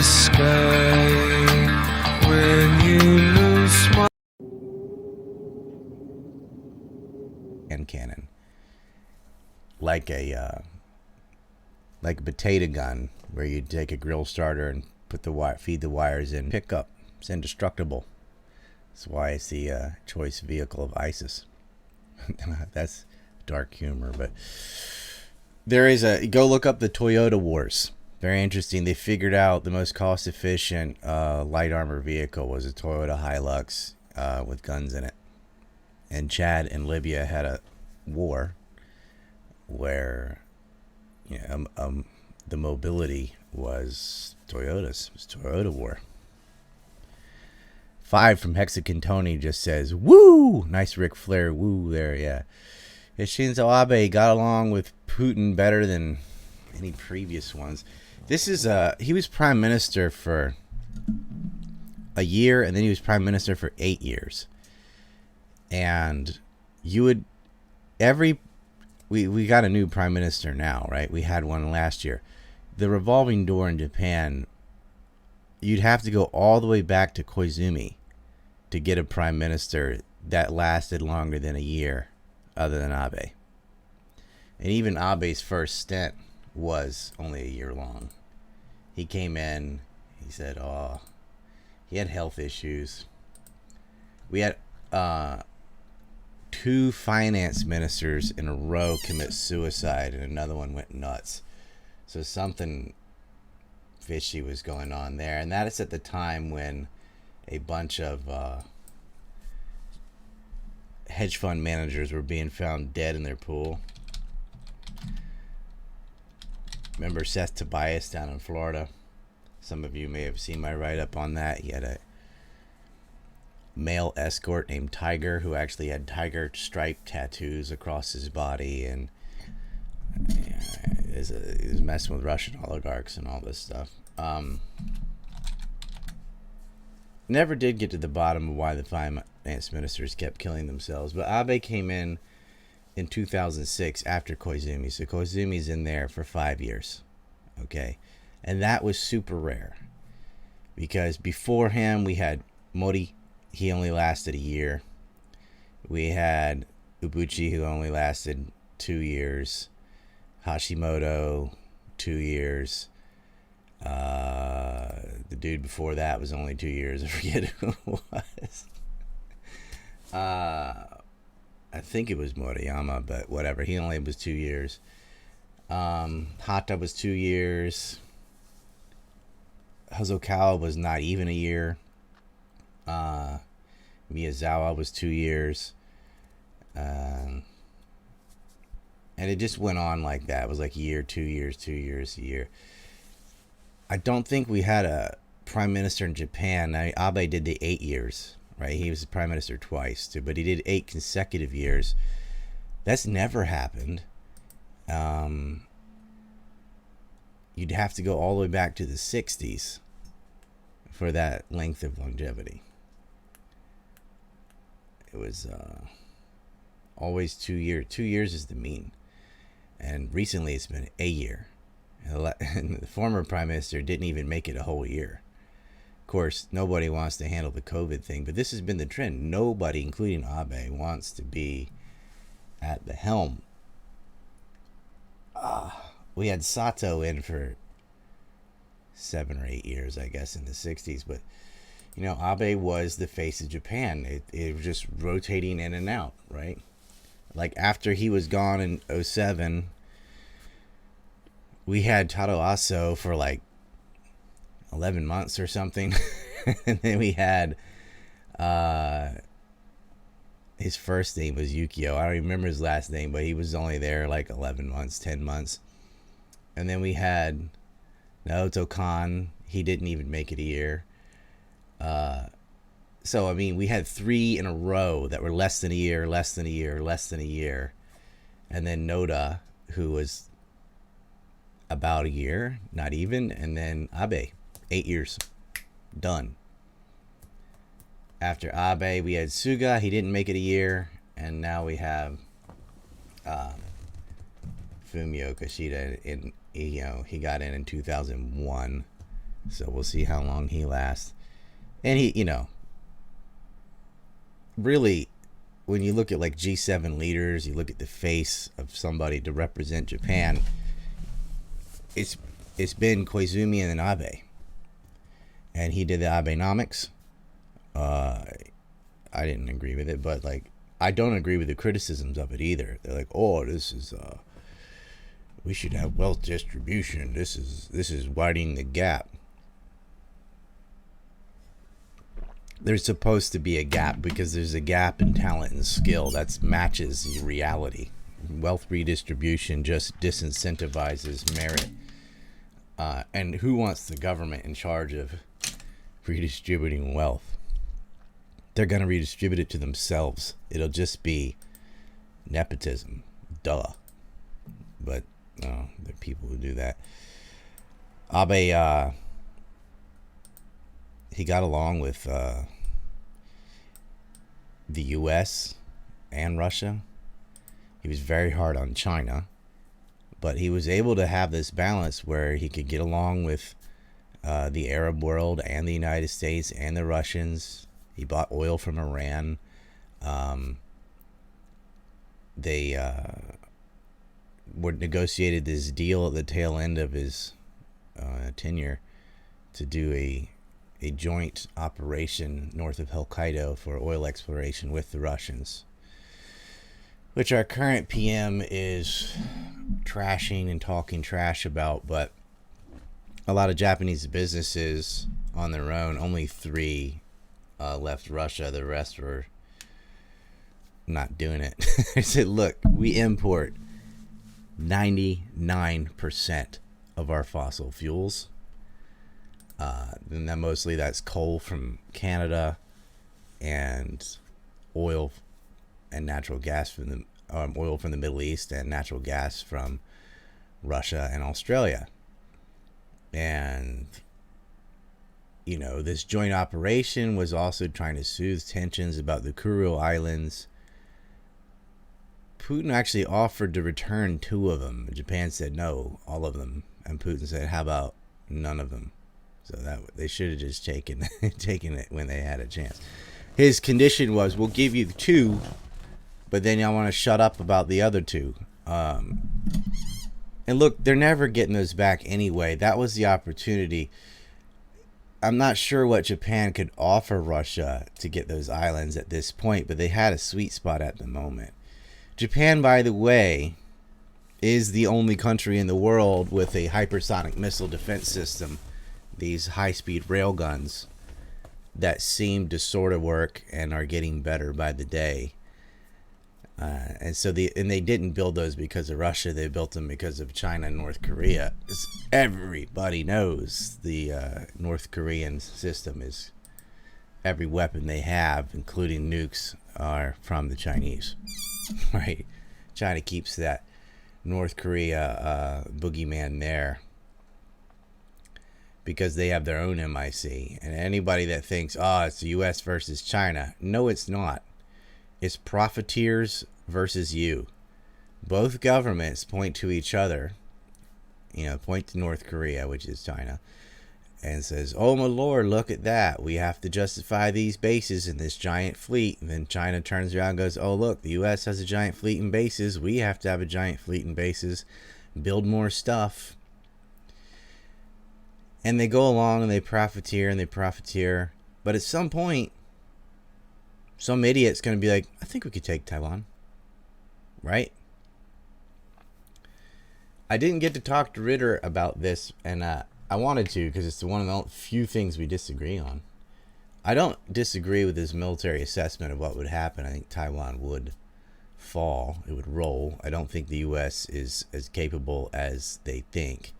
sky when you lose my and cannon, like a potato gun, where you take a grill starter and put the feed the wires in. Pick up. It's indestructible. That's why it's the choice vehicle of ISIS. That's dark humor, but there is go look up the Toyota Wars. Very interesting. They figured out the most cost-efficient light armor vehicle was a Toyota Hilux with guns in it. And Chad and Libya had a war where the mobility was Toyotas. It was Toyota War. 5 from Hexagon Tony just says, woo! Nice Ric Flair woo there, yeah. Shinzo Abe got along with Putin better than any previous ones. This is he was prime minister for a year, and then he was prime minister for 8 years. And you would we got a new prime minister now, right? We had one last year. The revolving door in Japan, you'd have to go all the way back to Koizumi to get a prime minister that lasted longer than a year, other than Abe. And even Abe's first stint was only a year long. He came in, he said, he had health issues. We had 2 finance ministers in a row commit suicide, and another one went nuts. So something fishy was going on there. And that is at the time when a bunch of hedge fund managers were being found dead in their pool. Remember Seth Tobias down in Florida? Some of you may have seen my write-up on that. He had a male escort named Tiger who actually had tiger stripe tattoos across his body, and he was messing with Russian oligarchs and all this stuff. Never did get to the bottom of why the finance ministers kept killing themselves, but Abe came in 2006 after Koizumi. So Koizumi's in there for 5 years. Okay. And that was super rare. Because before him, we had Modi. He only lasted a year. We had Ubuchi, who only lasted 2 years. Hashimoto, 2 years. The dude before that was only 2 years. I forget who it was. I think it was Moriyama, but whatever. He only was 2 years. Hata was 2 years. Hosokawa was not even a year. Miyazawa was 2 years. And it just went on like that. It was like a year, 2 years, 2 years, a year. I don't think we had a prime minister in Japan. Abe did the 8 years. Right, he was the prime minister twice too, but he did 8 consecutive years. That's never happened. You'd have to go all the way back to the 60s for that length of longevity. It was always 2 years. 2 years is the mean, and recently it's been a year. And the former prime minister didn't even make it a whole year. Of course, nobody wants to handle the COVID thing, but this has been the trend. Nobody, including Abe, wants to be at the helm. We had Sato in for 7 or 8 years, I guess, in the 60s. But, Abe was the face of Japan. It was just rotating in and out, right? Like, after he was gone in 2007, we had Taro Aso for, 11 months or something. And then we had his first name was Yukio. I don't remember his last name, but he was only there 11 months, 10 months. And then we had Naoto Kan. He didn't even make it a year. So we had 3 in a row that were less than a year, less than a year, less than a year. And then Noda, who was about a year, not even. And then Abe, 8 years. Done. After Abe, we had Suga. He didn't make it a year. And now we have Fumio Kishida. He got in 2001. So we'll see how long he lasts. And he, really, when you look at like G7 leaders, you look at the face of somebody to represent Japan, it's been Koizumi and then Abe. And he did the Abenomics. I didn't agree with it, but like, I don't agree with the criticisms of it either. They're like, oh, this is we should have wealth distribution. This is widening the gap. There's supposed to be a gap because there's a gap in talent and skill that matches reality. Wealth redistribution just disincentivizes merit. And who wants the government in charge of redistributing wealth? They're going to redistribute it to themselves. It'll just be nepotism. Duh. But there are people who do that. Abe, he got along with the U.S. and Russia. He was very hard on China. But he was able to have this balance where he could get along with the Arab world and the United States and the Russians. He bought oil from Iran. They negotiated this deal at the tail end of his tenure to do a joint operation north of Hokkaido for oil exploration with the Russians, which our current PM is trashing and talking trash about. But a lot of Japanese businesses on their own, only 3 left Russia. The rest were not doing it. They said, look, we import 99% of our fossil fuels. And then mostly that's coal from Canada and oil and natural gas from the oil from the Middle East and natural gas from Russia and Australia. And this joint operation was also trying to soothe tensions about the Kuril Islands. Putin actually offered to return 2 of them. Japan said no, all of them. And Putin said, how about none of them? So that they should have just taken it when they had a chance. His condition was, we'll give you 2, but then y'all want to shut up about the other 2. And look, they're never getting those back anyway. That was the opportunity. I'm not sure what Japan could offer Russia to get those islands at this point, but they had a sweet spot at the moment. Japan, by the way, is the only country in the world with a hypersonic missile defense system, these high-speed railguns that seem to sort of work and are getting better by the day. And they didn't build those because of Russia. They built them because of China and North Korea. Everybody knows the North Korean system is, every weapon they have, including nukes, are from the Chinese. Right? China keeps that North Korea boogeyman there because they have their own MIC. And anybody that thinks, it's the U.S. versus China, no, it's not. It's profiteers versus you. Both governments point to each other, point to North Korea, which is China, and says, oh my lord, look at that. We have to justify these bases in this giant fleet. And then China turns around and goes, oh look, the U.S. has a giant fleet and bases. We have to have a giant fleet and bases, build more stuff. And they go along and they profiteer. But at some point, some idiot's going to be like, I think we could take Taiwan. Right? I didn't get to talk to Ritter about this, and I wanted to because it's one of the few things we disagree on. I don't disagree with his military assessment of what would happen. I think Taiwan would fall. It would roll. I don't think the U.S. is as capable as they think.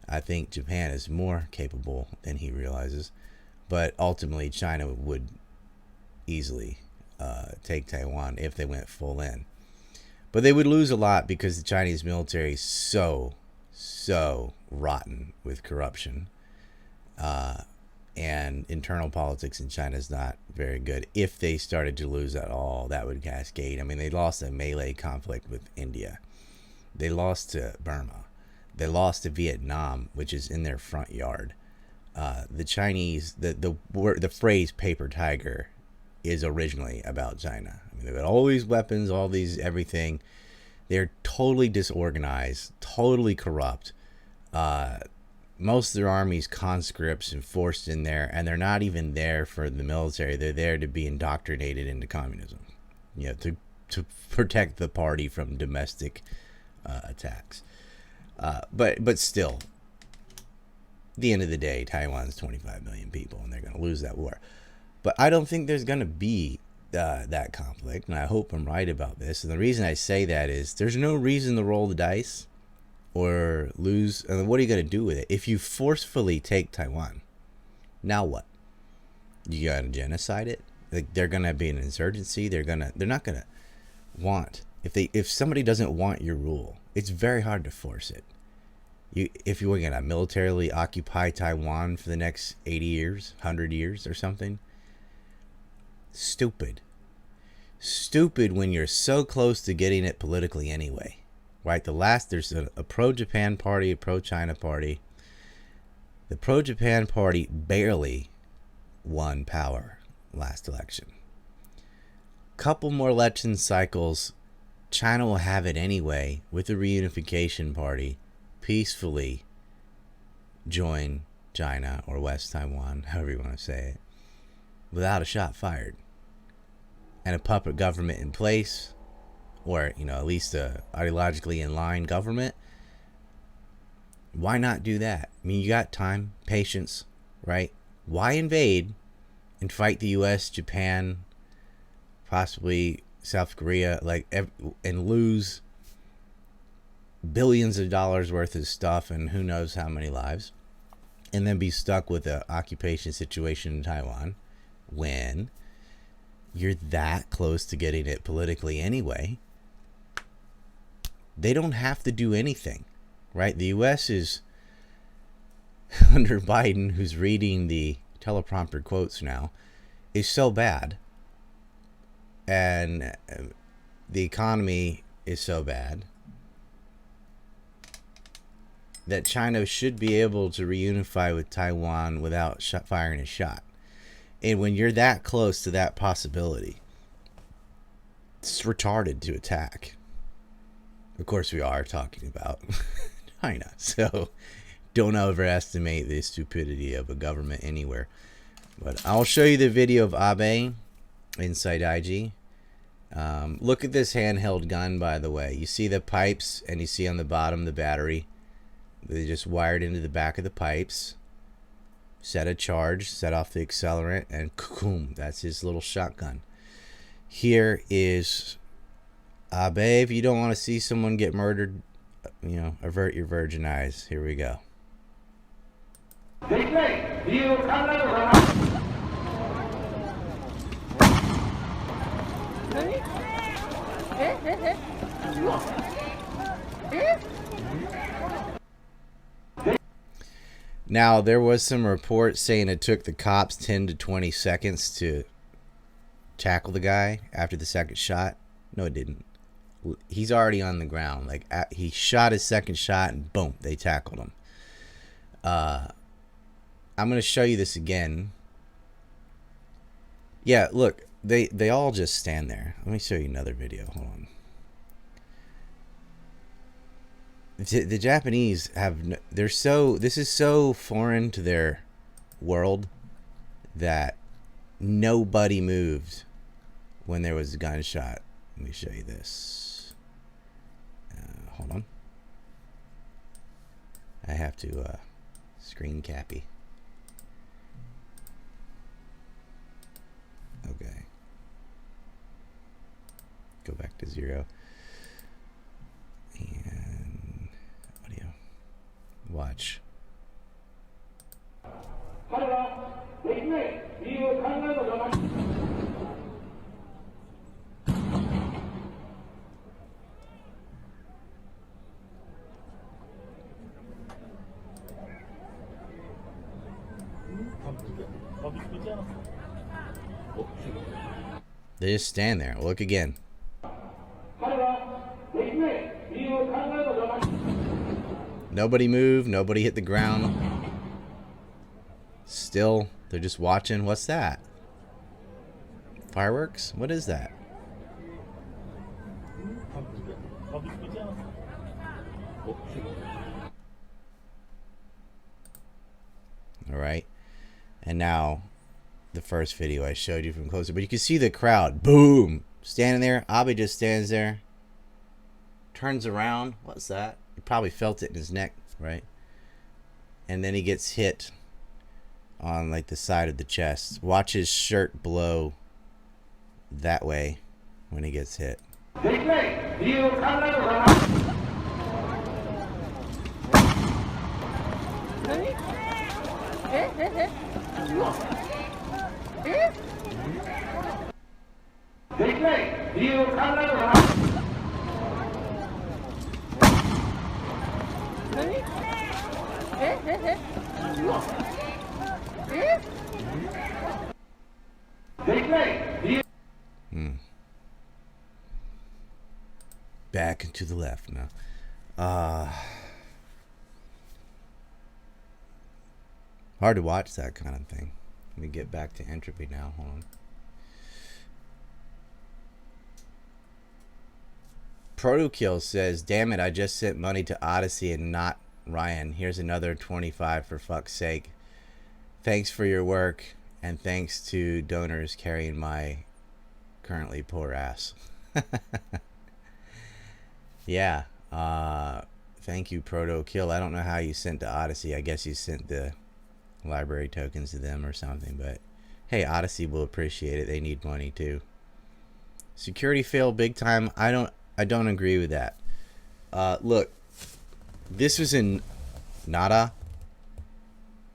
I think Japan is more capable than he realizes. But ultimately, China would easily take Taiwan if they went full in. But they would lose a lot because the Chinese military is so rotten with corruption. And internal politics in China is not very good. If they started to lose at all, that would cascade. I mean, they lost a melee conflict with India. They lost to Burma. They lost to Vietnam, which is in their front yard. The Chinese, the phrase "paper tiger" is originally about China. I mean, they've got all these weapons, all these everything. They're totally disorganized, totally corrupt. Most of their army's conscripts and forced in there, and they're not even there for the military. They're there to be indoctrinated into communism, to protect the party from domestic attacks. But still, at the end of the day, Taiwan's 25 million people, and they're going to lose that war. But I don't think there's going to be that conflict, and I hope I'm right about this. And the reason I say that is there's no reason to roll the dice or lose. And what are you going to do with it? If you forcefully take Taiwan, now what? You got to genocide it? Like, they're going to be an insurgency. They're not going to want, if somebody doesn't want your rule, it's very hard to force it. If you were going to militarily occupy Taiwan for the next 80 years, 100 years or something, stupid when you're so close to getting it politically anyway, right? There's a pro-Japan party, a pro-China party. The pro-Japan party barely won power last election. Couple more election cycles, China will have it anyway with the reunification party, peacefully join China or West Taiwan, however you want to say it, without a shot fired, and a puppet government in place, or at least a ideologically in line government. Why not do that? I mean, you got time, patience, right? Why invade and fight the U.S., Japan, possibly South Korea, and lose billions of dollars worth of stuff and who knows how many lives, and then be stuck with an occupation situation in Taiwan when you're that close to getting it politically anyway? They don't have to do anything, right? The U.S. is, under Biden, who's reading the teleprompter quotes now, is so bad, and the economy is so bad, that China should be able to reunify with Taiwan without firing a shot. And when you're that close to that possibility, it's retarded to attack. Of course, we are talking about China, so don't overestimate the stupidity of a government anywhere. But I'll show you the video of Abe inside IG. Look at this handheld gun, by the way. You see the pipes, and you see on the bottom the battery. They just wired into the back of the pipes, set a charge, set off the accelerant, and boom, that's his little shotgun. Here is Abe. If you don't want to see someone get murdered, avert your virgin eyes. Here we go. Now, there was some reports saying it took the cops 10 to 20 seconds to tackle the guy after the second shot. No, it didn't. He's already on the ground. He shot his second shot and boom, they tackled him. I'm going to show you this again. Yeah, look, they all just stand there. Let me show you another video. Hold on. The Japanese this is so foreign to their world that nobody moved when there was a gunshot. Let me show you this. Hold on. I have to screen cappy. Okay. Go back to 0. And audio. Watch. They just stand there. Look again. Nobody moved. Nobody hit the ground. Still, they're just watching. What's that? Fireworks? What is that? All right. And now the first video I showed you from closer, but you can see the crowd. Boom! Standing there. Abe just stands there. Turns around. What's that? He probably felt it in his neck, right? And then he gets hit on like the side of the chest. Watch his shirt blow that way when he gets hit. Back and to the left now. Hard to watch that kind of thing. Let me get back to entropy now. Hold on. Protokill says, damn it, I just sent money to Odysee and not Ryan. Here's another 25 for fuck's sake. Thanks for your work, and thanks to donors carrying my currently poor ass. Yeah. Thank you, Protokill. I don't know how you sent to Odysee. I guess you sent the library tokens to them or something, but hey, Odysee will appreciate it. They need money too. Security fail big time. I don't agree with that. Look, this was in Nara.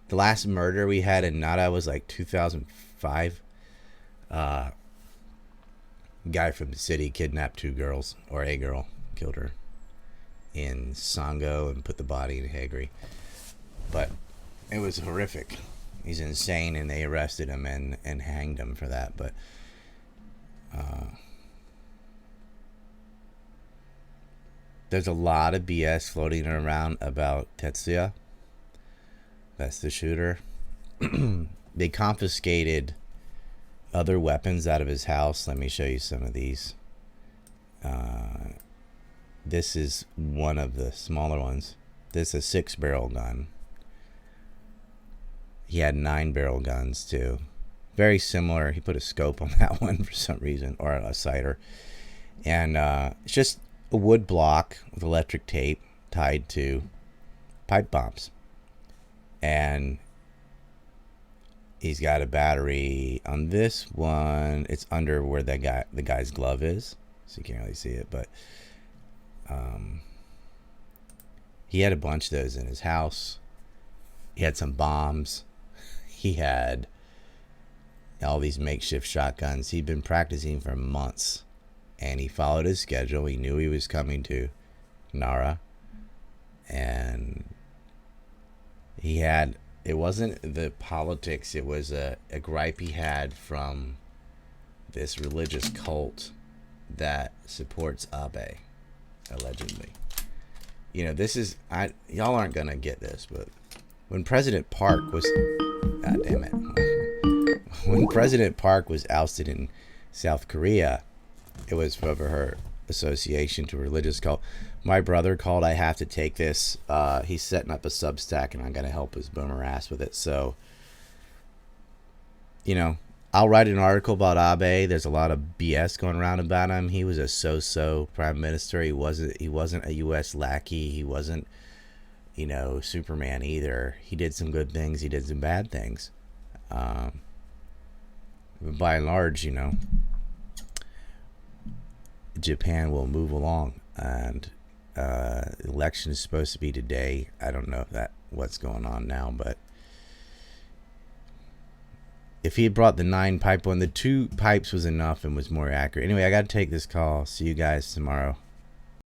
The last murder we had in Nara was like 2005. Guy from the city kidnapped 2 girls, or a girl, killed her in Sango and put the body in Hagri. But it was horrific. He's insane, and they arrested him and hanged him for that. But there's a lot of BS floating around about Tetsuya. That's the shooter. They confiscated other weapons out of his house. Let me show you some of these. This is one of the smaller ones. This is a 6-barrel gun. He had 9-barrel guns too. Very similar. He put a scope on that one for some reason, or a sighter. And it's just a wood block with electric tape tied to pipe bombs. And he's got a battery on this one. It's under where the guy's glove is, so you can't really see it. But he had a bunch of those in his house. He had some bombs. He had all these makeshift shotguns. He'd been practicing for months, and he followed his schedule. He knew he was coming to Nara, and he had, it wasn't the politics, it was a gripe he had from this religious cult that supports Abe, allegedly. You know, this is, y'all aren't gonna get this, but when President Park was, god damn it, when President Park was ousted in South Korea, it was over her association to a religious cult. My brother called, I have to take this. He's setting up a Substack, and I'm going to help his boomer ass with it. So, you know, I'll write an article about Abe. There's a lot of BS going around about him. He was a so-so prime minister. He wasn't a U.S. lackey. He wasn't, you know, Superman either. He did some good things. He did some bad things. But by and large, you know, Japan will move along, and election is supposed to be today. I don't know if what's going on now, but if he had brought the 9-pipe one, the 2 pipes was enough and was more accurate. Anyway, I got to take this call. See you guys tomorrow.